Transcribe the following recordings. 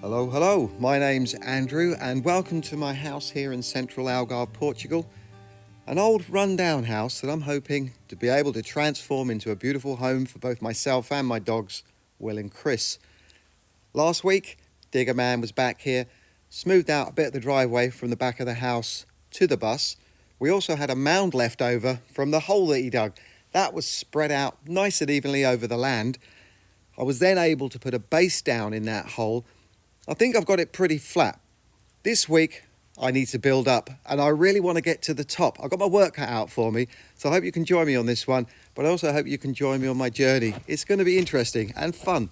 Hello, hello. My name's Andrew and welcome to my house here in central Algarve, Portugal. An old rundown house that I'm hoping to be able to transform into a beautiful home for both myself and my dogs, Will and Chris. Last week, Digger Man was back here, smoothed out a bit of the driveway from the back of the house to the bus. We also had a mound left over from the hole that he dug. That was spread out nice and evenly over the land. I was then able to put a base down in that hole. I think I've got it pretty flat. This week, I need to build up, and I really want to get to the top. I've got my work cut out for me, so I hope you can join me on this one, but I also hope you can join me on my journey. It's going to be interesting and fun.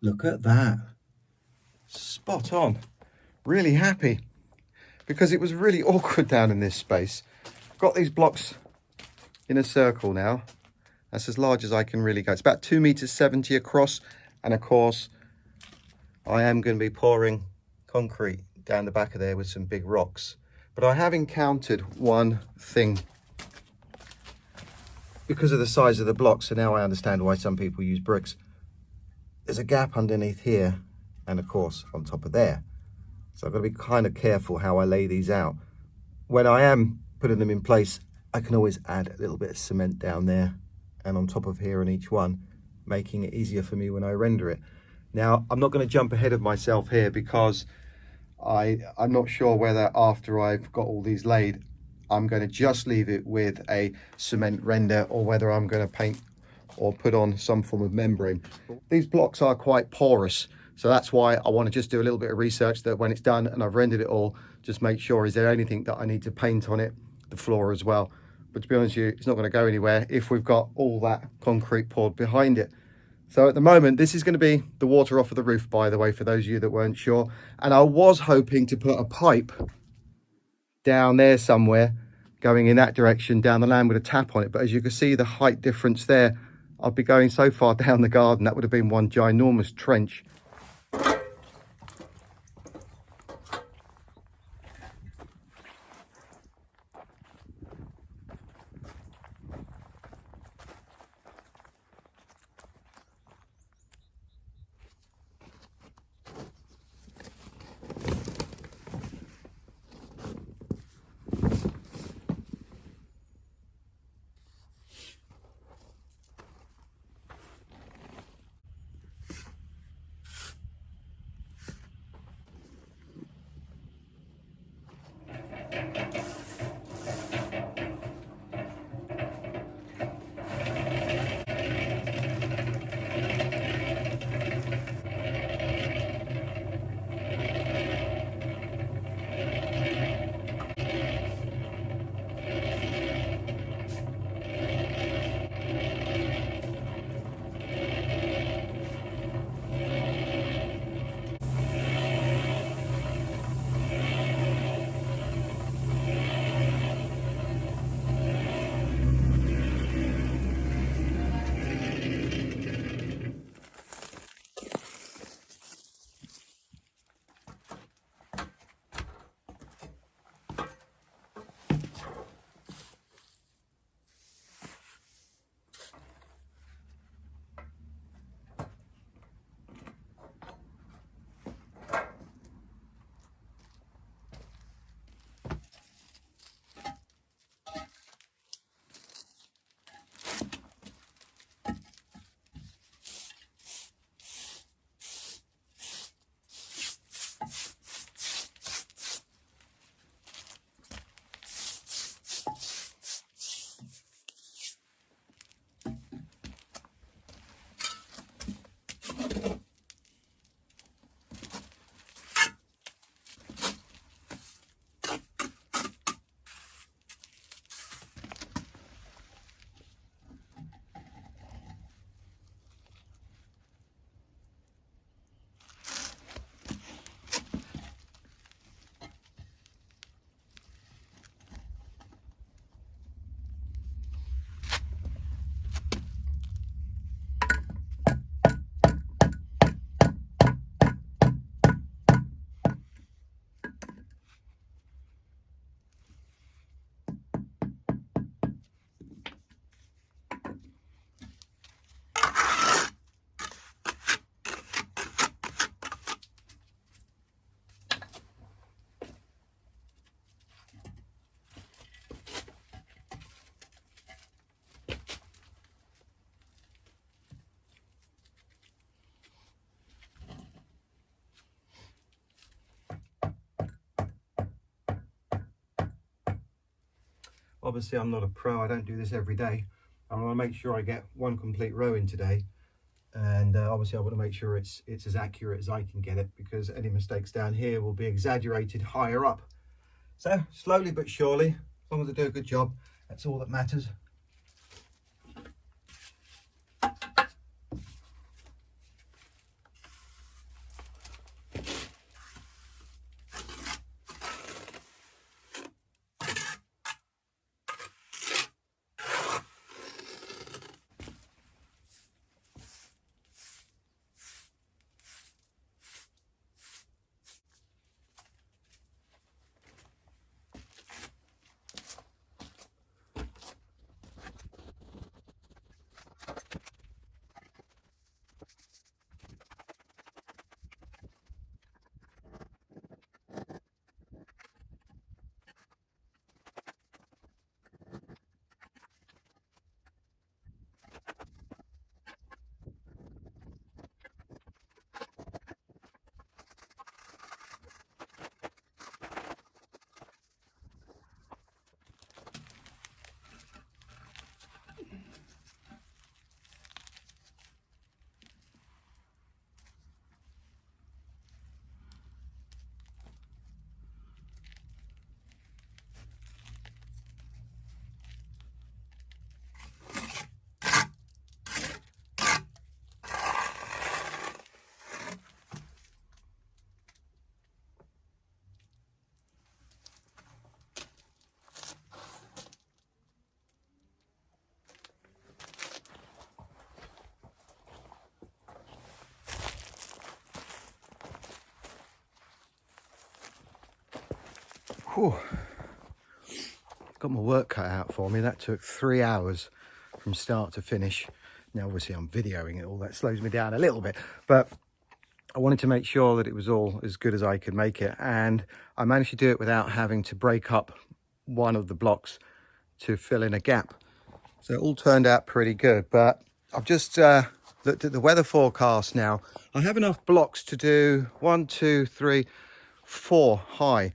Look at that. Spot on. Really happy because it was really awkward down in this space. I've got these blocks in a circle now. That's as large as I can really go. It's about 2.70 meters across. And of course, I am going to be pouring concrete down the back of there with some big rocks. But I have encountered one thing because of the size of the blocks. So now I understand why some people use bricks. There's a gap underneath here and of course on top of there. So I've got to be kind of careful how I lay these out. When I am putting them in place, I can always add a little bit of cement down there and on top of here on each one, making it easier for me when I render it. Now, I'm not going to jump ahead of myself here because I'm not sure whether after I've got all these laid, I'm going to just leave it with a cement render or whether I'm going to paint or put on some form of membrane. These blocks are quite porous, so that's why I want to just do a little bit of research that when it's done and I've rendered it all, just make sure, is there anything that I need to paint on it, the floor as well. But to be honest with you, it's not going to go anywhere if we've got all that concrete poured behind it. So at the moment, this is going to be the water off of the roof, by the way, for those of you that weren't sure. And I was hoping to put a pipe down there somewhere, going in that direction down the land with a tap on it. But as you can see, the height difference there, I'd be going so far down the garden, that would have been one ginormous trench. Obviously I'm not a pro, I don't do this every day. I want to make sure I get one complete row in today, and obviously I want to make sure it's as accurate as I can get it, because any mistakes down here will be exaggerated higher up. So slowly but surely, as long as I do a good job, that's all that matters. Whew. Got my work cut out for me. That took 3 hours from start to finish. Now obviously I'm videoing it all, that slows me down a little bit, but I wanted to make sure that it was all as good as I could make it, and I managed to do it without having to break up one of the blocks to fill in a gap. So it all turned out pretty good. But I've just looked at the weather forecast now. I have enough blocks to do 1, 2, 3, 4 high,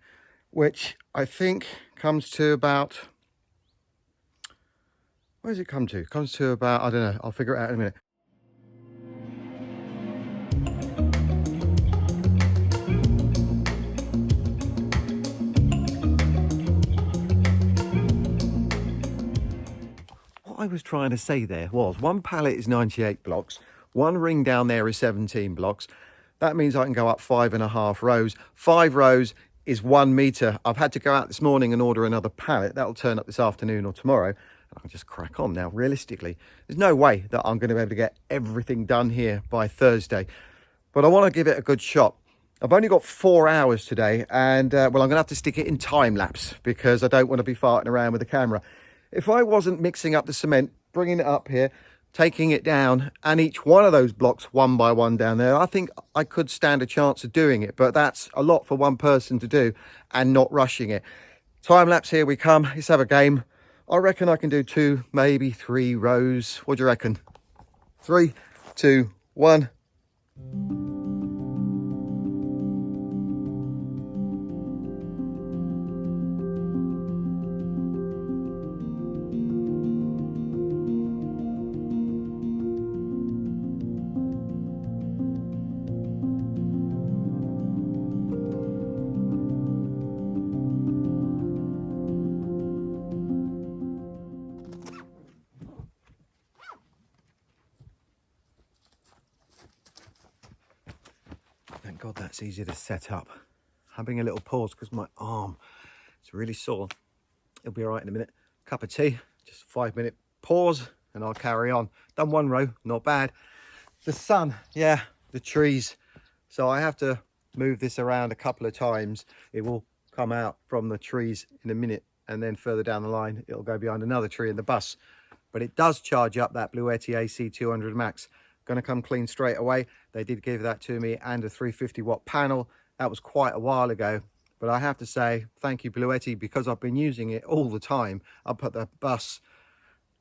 which I think comes to about, where does it come to? It comes to about, I don't know, I'll figure it out in a minute. What I was trying to say there was, one pallet is 98 blocks, one ring down there is 17 blocks. That means I can go up 5.5 rows. 5 rows is 1 meter. I've had to go out this morning and order another pallet. That'll turn up this afternoon or tomorrow. I'll just crack on now. Realistically, there's no way that I'm going to be able to get everything done here by Thursday, but I want to give it a good shot. I've only got 4 hours today, and well, I'm going to have to stick it in time lapse because I don't want to be farting around with the camera. If I wasn't mixing up the cement, bringing it up here, taking it down, and each one of those blocks one by one down there, I think I could stand a chance of doing it, but that's a lot for one person to do and not rushing it. Time lapse, here we come. Let's have a game. I reckon I can do 2, maybe 3 rows. What do you reckon? 3, 2, 1. Thank God that's easy to set up. Having a little pause because my arm is really sore. It'll be all right in a minute. Cup of tea, just a 5-minute pause and I'll carry on. Done 1 row, not bad. The sun, yeah, the trees. So I have to move this around a couple of times. It will come out from the trees in a minute, and then further down the line, it'll go behind another tree in the bus. But it does charge up that Bluetti AC 200 Max. Going to come clean straight away. They did give that to me, and a 350 watt panel. That was quite a while ago, but I have to say thank you, Bluetti, because I've been using it all the time. Up at the bus,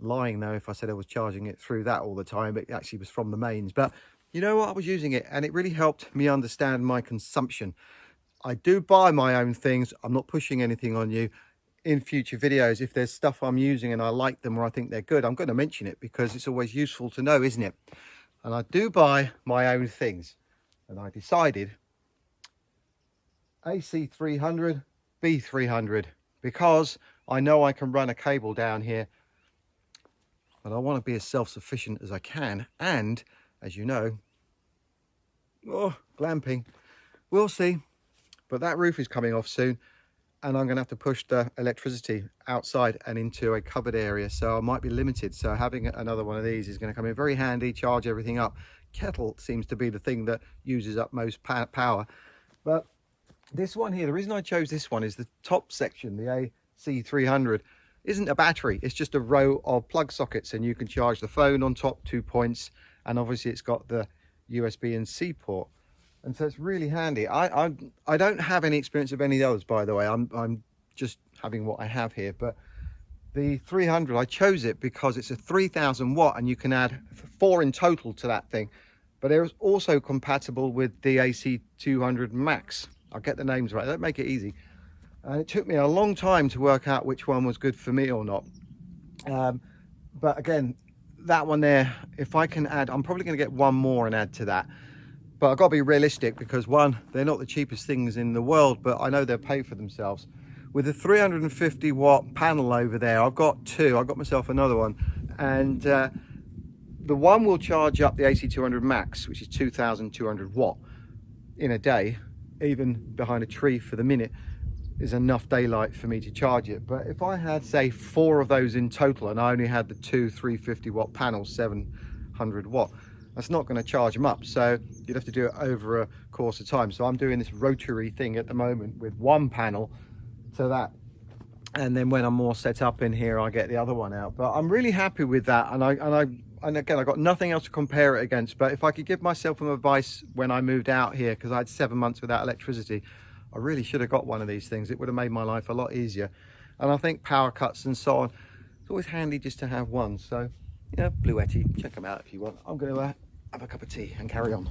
lying though if I said I was charging it through that all the time. It actually was from the mains, but you know what, I was using it and it really helped me understand my consumption. I do buy my own things. I'm not pushing anything on you. in future videos, if there's stuff I'm using and I like them or I think they're good, I'm going to mention it because it's always useful to know, isn't it? And I do buy my own things, and I decided AC300, B300, because I know I can run a cable down here, but I want to be as self-sufficient as I can. And as you know, glamping, we'll see. But that roof is coming off soon, and I'm going to have to push the electricity outside and into a covered area, so I might be limited. So having another one of these is going to come in very handy, charge everything up. Kettle seems to be the thing that uses up most power, but this one here, the reason I chose this one is the top section, the AC300, isn't a battery. It's just a row of plug sockets, and you can charge the phone on top, 2 points, and obviously it's got the USB and C port, and so it's really handy. I don't have any experience of any of those, by the way. I'm just having what I have here, but the 300, I chose it because it's a 3000 watt, and you can add 4 in total to that thing, but it was also compatible with the AC200 Max. I'll get the names right, don't make it easy. And it took me a long time to work out which one was good for me or not. But again, that one there, if I can add, I'm probably going to get one more and add to that. But I've got to be realistic, because one, they're not the cheapest things in the world, but I know they'll pay for themselves. With the 350 watt panel over there, I've got 2. I've got myself another one. And the one will charge up the AC200 Max, which is 2200 watt in a day. Even behind a tree for the minute is enough daylight for me to charge it. But if I had, say, 4 of those in total, and I only had the 2 350 watt panels, 700 watt, that's not going to charge them up. So you'd have to do it over a course of time. So I'm doing this rotary thing at the moment with one panel to that, and then when I'm more set up in here, I get the other one out. But I'm really happy with that, and again, I got nothing else to compare it against. But if I could give myself some advice when I moved out here, because I had 7 months without electricity, I really should have got one of these things. It would have made my life a lot easier. And I think power cuts and so on, it's always handy just to have one. So, yeah, Bluetti, check them out if you want. I'm going to have a cup of tea and carry on.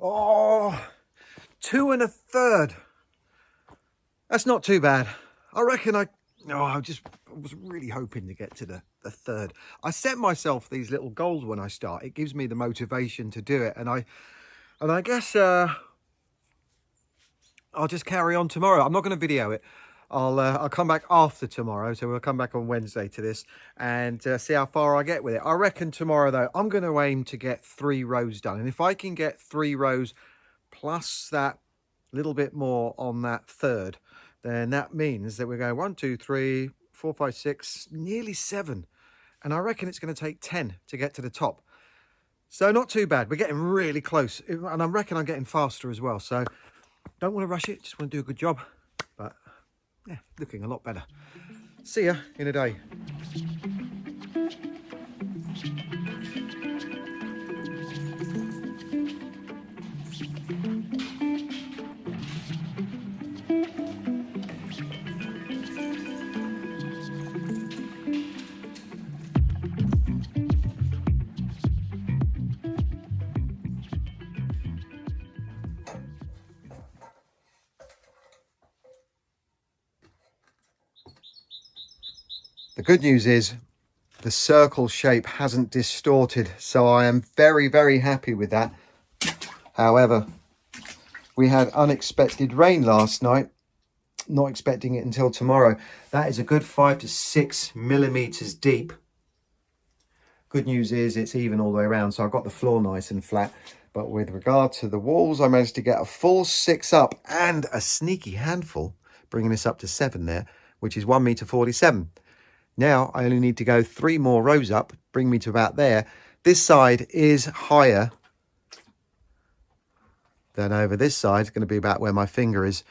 Oh, 2 1/3. That's not too bad. I reckon I was really hoping to get to the third. I set myself these little goals when I start. It gives me the motivation to do it, and I guess I'll just carry on tomorrow. I'm not going to video it. I'll come back after tomorrow, so we'll come back on Wednesday to this and see how far I get with it. I reckon tomorrow, though, I'm going to aim to get 3 rows done, and if I can get 3 rows plus that little bit more on that third, then that means that we're going 1 2 3 4 5 6, nearly 7, and I reckon it's going to take 10 to get to the top. So not too bad. We're getting really close, and I reckon I'm getting faster as well. So don't want to rush it, just want to do a good job. But yeah, looking a lot better. See ya in a day. The good news is the circle shape hasn't distorted, so I am very, very happy with that. However, we had unexpected rain last night, not expecting it until tomorrow. That is a good 5 to 6 millimeters deep. Good news is it's even all the way around, so I've got the floor nice and flat. But with regard to the walls, I managed to get a full 6 up and a sneaky handful bringing this up to 7 there, which is 1 meter 47. Now I only need to go 3 more rows up, bring me to about there. This side is higher than over this side. It's going to be about where my finger is.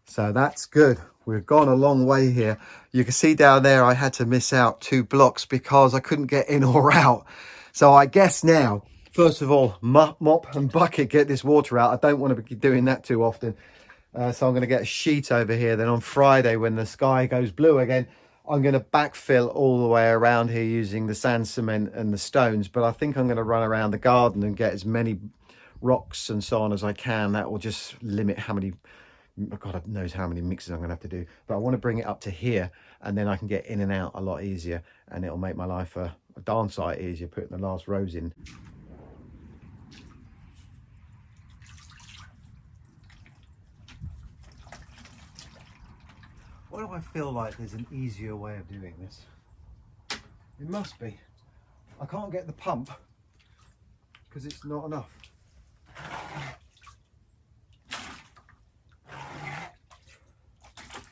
So that's good. We've gone a long way here. You can see down there I had to miss out 2 blocks because I couldn't get in or out. So I guess now, first of all, mop and bucket, get this water out. I don't want to be doing that too often. So I'm going to get a sheet over here. Then on Friday, when the sky goes blue again, I'm going to backfill all the way around here using the sand, cement and the stones. But I think I'm going to run around the garden and get as many rocks and so on as I can. That will just limit how many, God knows how many mixes I'm going to have to do. But I want to bring it up to here, and then I can get in and out a lot easier, and it'll make my life a darn sight easier putting the last rows in. Why do I feel like there's an easier way of doing this? It must be. I can't get the pump because it's not enough.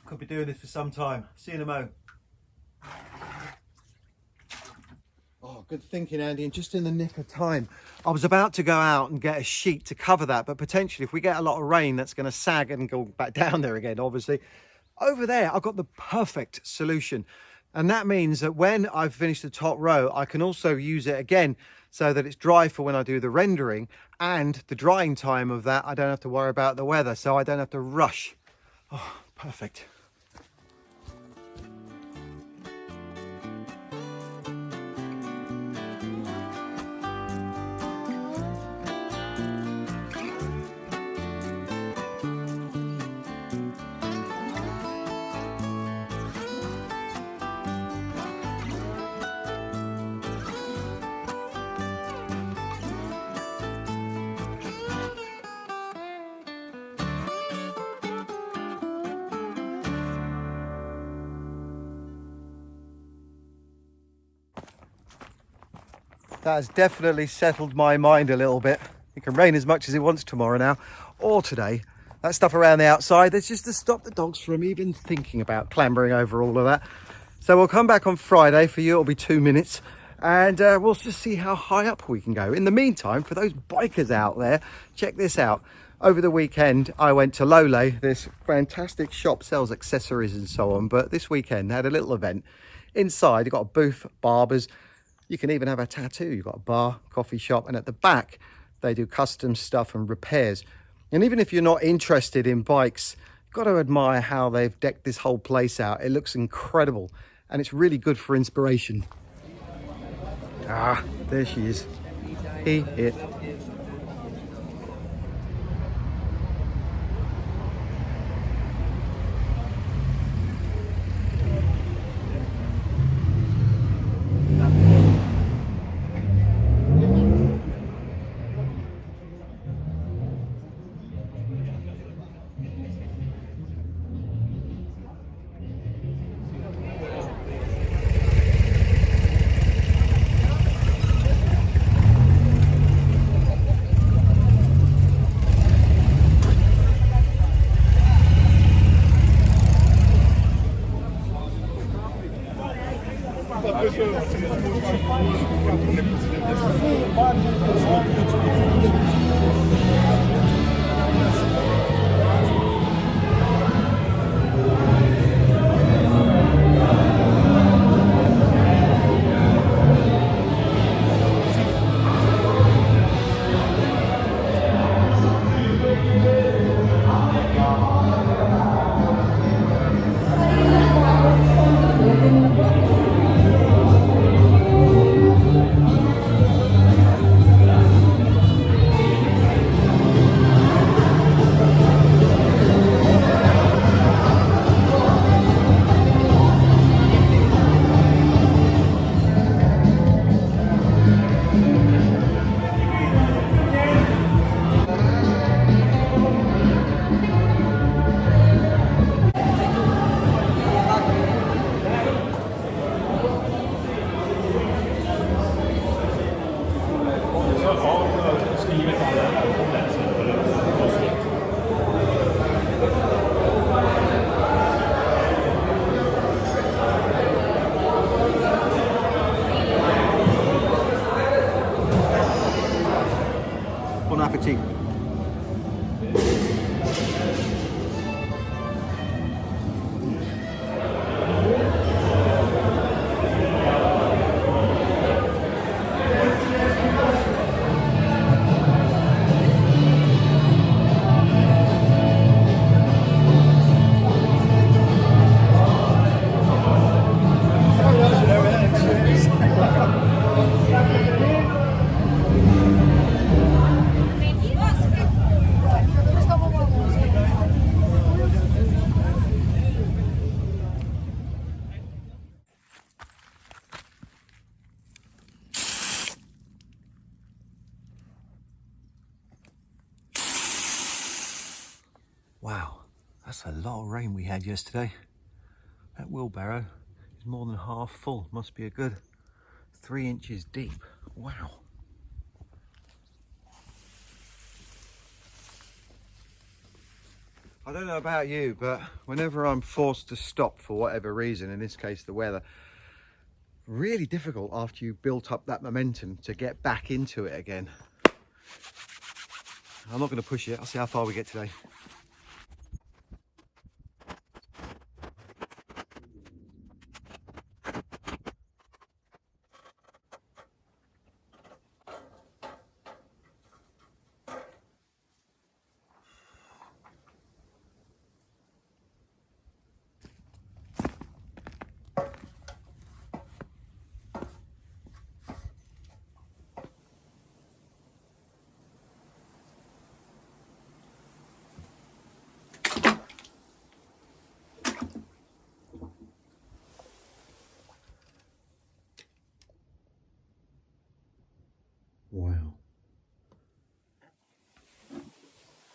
Could be doing this for some time. See you in a mo. Oh, good thinking, Andy, and just in the nick of time. I was about to go out and get a sheet to cover that, but potentially if we get a lot of rain, that's going to sag and go back down there again, obviously. Over there, I've got the perfect solution. And that means that when I've finished the top row, I can also use it again so that it's dry for when I do the rendering, and the drying time of that, I don't have to worry about the weather, so I don't have to rush. Oh, perfect. That has definitely settled my mind a little bit. It can rain as much as it wants tomorrow now, or today. That stuff around the outside, that's just to stop the dogs from even thinking about clambering over all of that. So we'll come back on Friday. For you, it'll be 2 minutes, and we'll just see how high up we can go. In the meantime, for those bikers out there, check this out. Over the weekend, I went to Lole. This fantastic shop sells accessories and so on, but this weekend had a little event. Inside, you've got a booth, barbers. You can even have a tattoo. You've got a bar, coffee shop, and at the back, they do custom stuff and repairs. And even if you're not interested in bikes, you've got to admire how they've decked this whole place out. It looks incredible, and it's really good for inspiration. Ah, there she is. Here. cup of tea. Wow, that's a lot of rain we had yesterday. That wheelbarrow is more than half full. Must be a good 3 inches deep. Wow. I don't know about you, but whenever I'm forced to stop for whatever reason, in this case the weather, really difficult after you've built up that momentum to get back into it again. I'm not going to push it. I'll see how far we get today. Wow.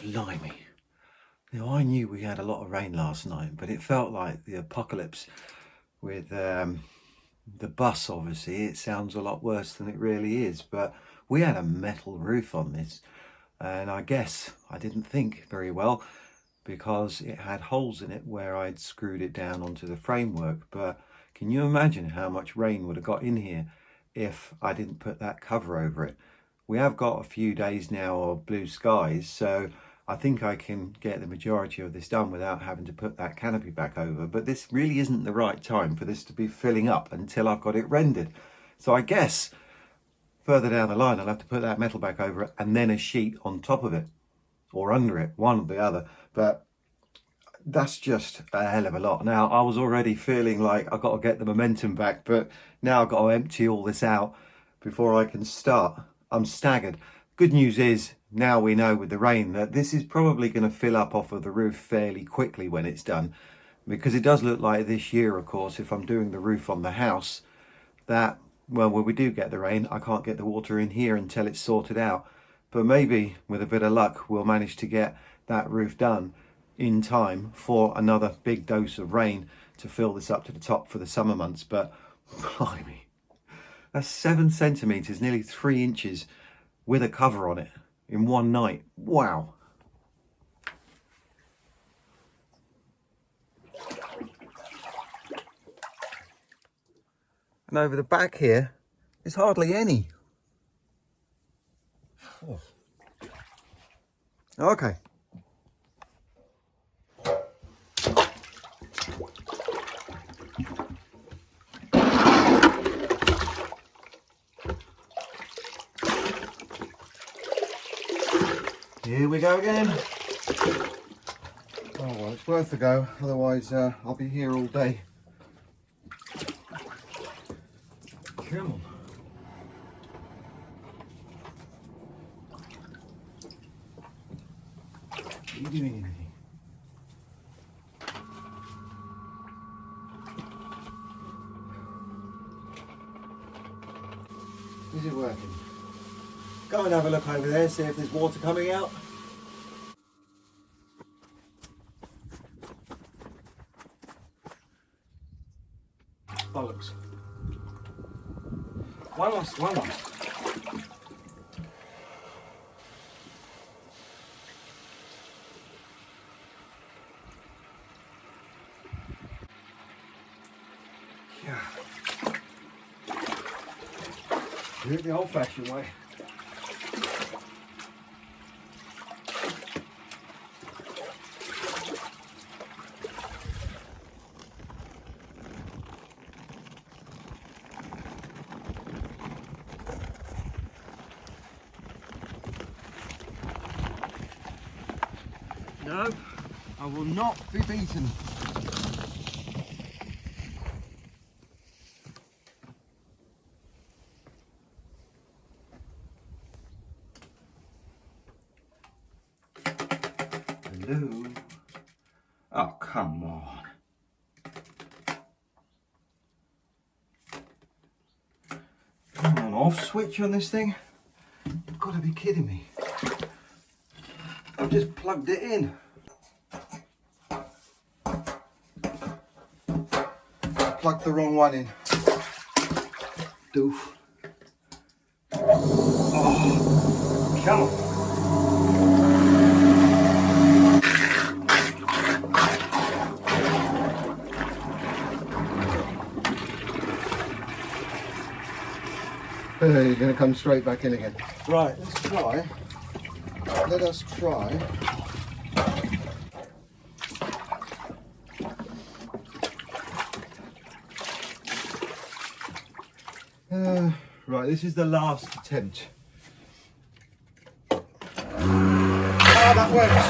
Blimey. Now, I knew we had a lot of rain last night, but it felt like the apocalypse with the bus. Obviously, it sounds a lot worse than it really is, but we had a metal roof on this, and I guess I didn't think very well because it had holes in it where I'd screwed it down onto the framework. But can you imagine how much rain would have got in here if I didn't put that cover over it? We have got a few days now of blue skies, so I think I can get the majority of this done without having to put that canopy back over. But this really isn't the right time for this to be filling up until I've got it rendered. So I guess further down the line I'll have to put that metal back over it and then a sheet on top of it or under it, one or the other. But that's just a hell of a lot. Now, I was already feeling like I've got to get the momentum back, but now I've got to empty all this out before I can start. I'm staggered. Good news is, now we know with the rain that this is probably going to fill up off of the roof fairly quickly when it's done, because it does look like this year, of course, if I'm doing the roof on the house, that, well, when we do get the rain, I can't get the water in here until it's sorted out. But maybe with a bit of luck, we'll manage to get that roof done in time for another big dose of rain to fill this up to the top for the summer months. But blimey, that's 7 centimeters, nearly 3 inches with a cover on it in one night. Wow. And over the back here, there's hardly any. Oh. Okay. Here we go again. Oh well, it's worth a go, otherwise I'll be here all day. Come on. Are you doing anything? Is it working? Go and have a look over there, see if there's water coming out. Bollocks. One lost. Yeah. Do it the old-fashioned way. No, I will not be beaten. Hello? Oh, come on. Come on, off switch on this thing? You've got to be kidding me. I've just plugged it in. Plugged the wrong one in. Doof. Oh, come on. You're going to come straight back in again. Right, let's try. Let us try. Right, this is the last attempt. Ah, that works.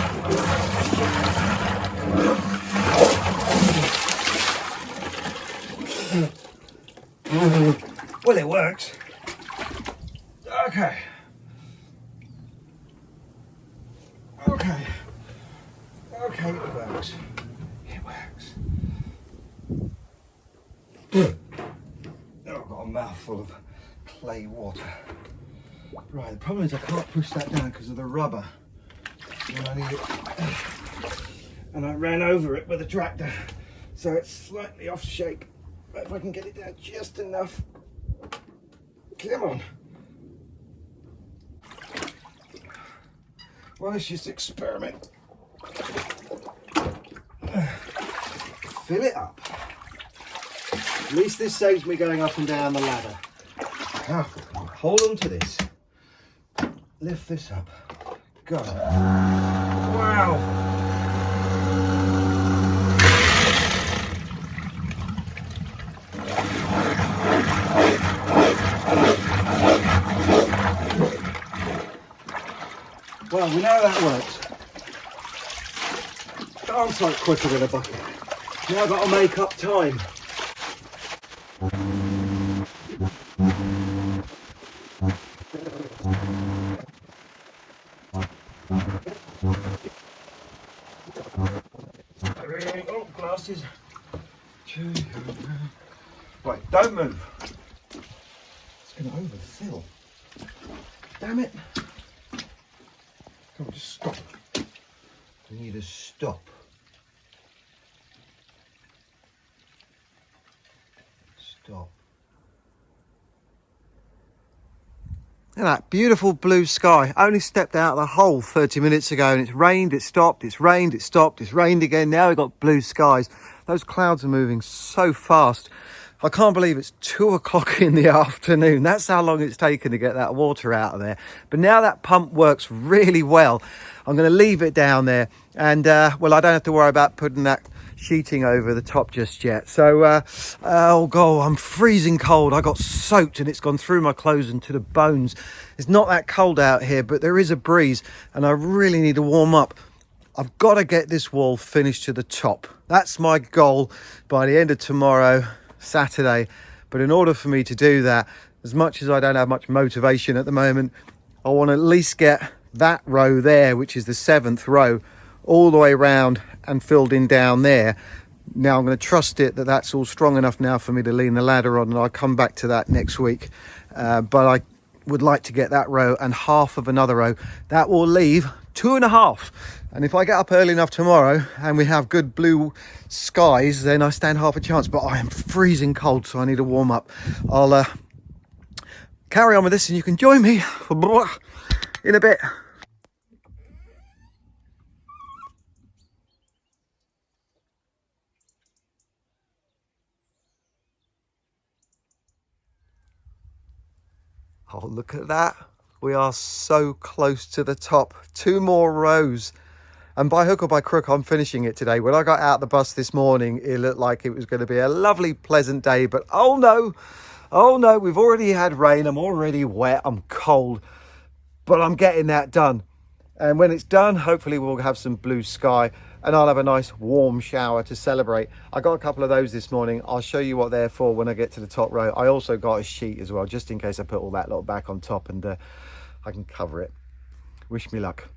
Well, it works. Okay. Okay. Okay, it works. It works. Oh, I've got a mouthful of clay water. Right, the problem is I can't push that down because of the rubber. And I need it. And I ran over it with a tractor, so it's slightly off shape. But if I can get it down just enough. Come on. Well, let's just experiment. Fill it up. At least this saves me going up and down the ladder. Now, hold on to this. Lift this up. Go. Wow. Well, we know that works. Darn sight quicker than a bucket. Now I've got to make up time. Oh, glasses. Right, don't move. It's going to overfill. Damn it. Come on, just stop. I need a stop. Stop. And that beautiful blue sky. I only stepped out of the hole 30 minutes ago and it's rained, it stopped, it's rained, it stopped, it's rained again. Now we've got blue skies. Those clouds are moving so fast. I can't believe it's 2 o'clock in the afternoon. That's how long it's taken to get that water out of there. But now that pump works really well. I'm going to leave it down there. And, well, I don't have to worry about putting that sheeting over the top just yet. So, oh God, I'm freezing cold. I got soaked and it's gone through my clothes and to the bones. It's not that cold out here, but there is a breeze and I really need to warm up. I've got to get this wall finished to the top. That's my goal by the end of tomorrow, Saturday. But in order for me to do that, as much as I don't have much motivation at the moment, I want to at least get that row there, which is the 7th row, all the way around and filled in down there. Now I'm going to trust it that that's all strong enough now for me to lean the ladder on, and I'll come back to that next week. But I would like to get that row and half of another row. That will leave 2.5. And if I get up early enough tomorrow and we have good blue skies, then I stand half a chance. But I am freezing cold, so I need to warm up. I'll carry on with this and you can join me in a bit. Oh, look at that. We are so close to the top. 2 more rows. And by hook or by crook, I'm finishing it today. When I got out the bus this morning, it looked like it was going to be a lovely, pleasant day. But oh no, we've already had rain. I'm already wet. I'm cold. But I'm getting that done. And when it's done, hopefully we'll have some blue sky and I'll have a nice warm shower to celebrate. I got a couple of those this morning. I'll show you what they're for when I get to the top row. I also got a sheet as well, just in case I put all that lot back on top, and I can cover it. Wish me luck.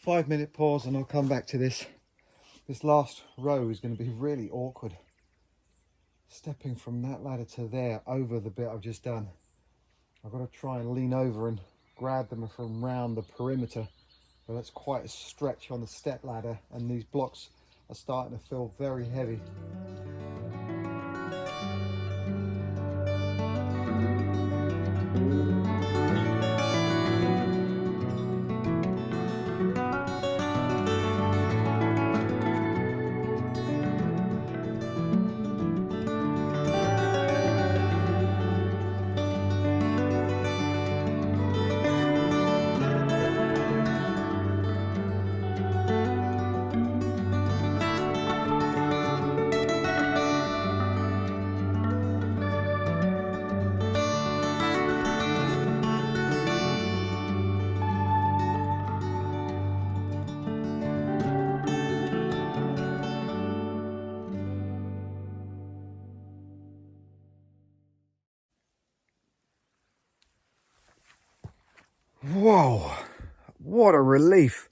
Five-minute pause and I'll come back to this. This last row is going to be really awkward. Stepping from that ladder to there over the bit I've just done. I've got to try and lean over and grab them from round the perimeter. But that's quite a stretch on the step ladder, and these blocks are starting to feel very heavy. Whoa, what a relief.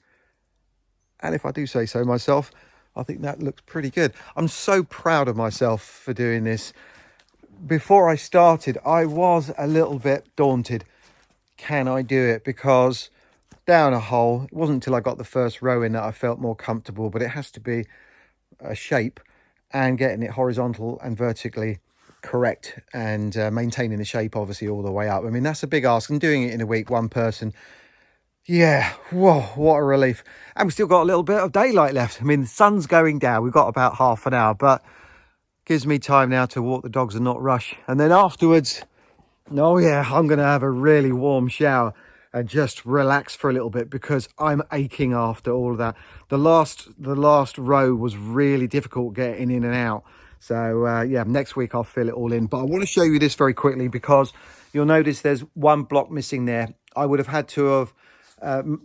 And if I do say so myself, I think that looks pretty good. I'm so proud of myself for doing this. Before I started, I was a little bit daunted. Can I do it? Because down a hole, it wasn't until I got the first row in that I felt more comfortable, but it has to be a shape and getting it horizontal and vertically correct, and maintaining the shape obviously all the way up. I mean, that's a big ask, and doing it in a week, one person, yeah, whoa, what a relief. And we've still got a little bit of daylight left. I mean, the sun's going down, we've got about half an hour, but gives me time now to walk the dogs and not rush. And then afterwards, oh yeah, I'm going to have a really warm shower and just relax for a little bit, because I'm aching after all of that. The last row was really difficult getting in and out. So yeah, next week I'll fill it all in. But I want to show you this very quickly, because you'll notice there's one block missing there. I would have had to have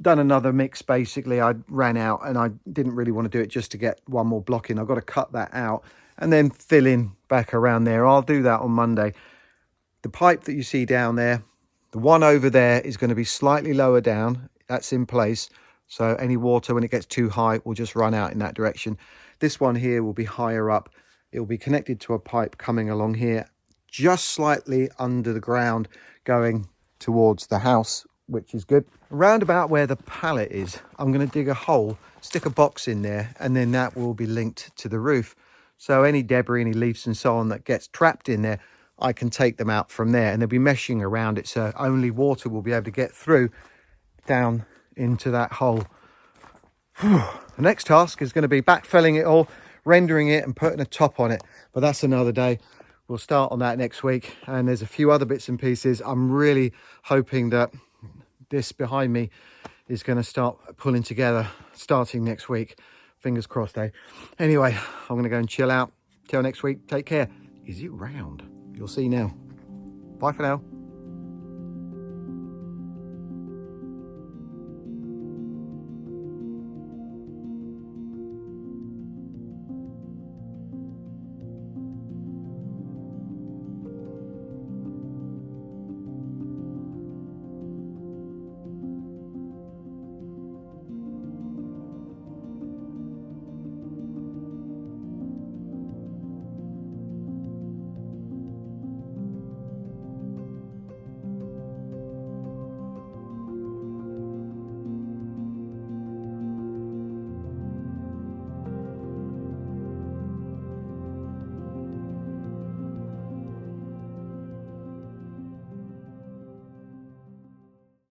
done another mix. Basically, I ran out and I didn't really want to do it just to get one more block in. I've got to cut that out and then fill in back around there. I'll do that on Monday. The pipe that you see down there, the one over there is going to be slightly lower down. That's in place. So any water, when it gets too high, will just run out in that direction. This one here will be higher up. It will be connected to a pipe coming along here, just slightly under the ground, going towards the house, which is good. Around about where the pallet is, I'm going to dig a hole, stick a box in there, and then that will be linked to the roof. So any debris, any leaves and so on that gets trapped in there, I can take them out from there, and they'll be meshing around it, so only water will be able to get through down into that hole. The next task is going to be backfilling it all, rendering it and putting a top on it, but that's another day. We'll start on that next week, and there's a few other bits and pieces. I'm really hoping that this behind me is going to start pulling together starting next week. Fingers crossed, eh? Anyway, I'm going to go and chill out. Till next week, take care. Is it round? You'll see now. Bye for now.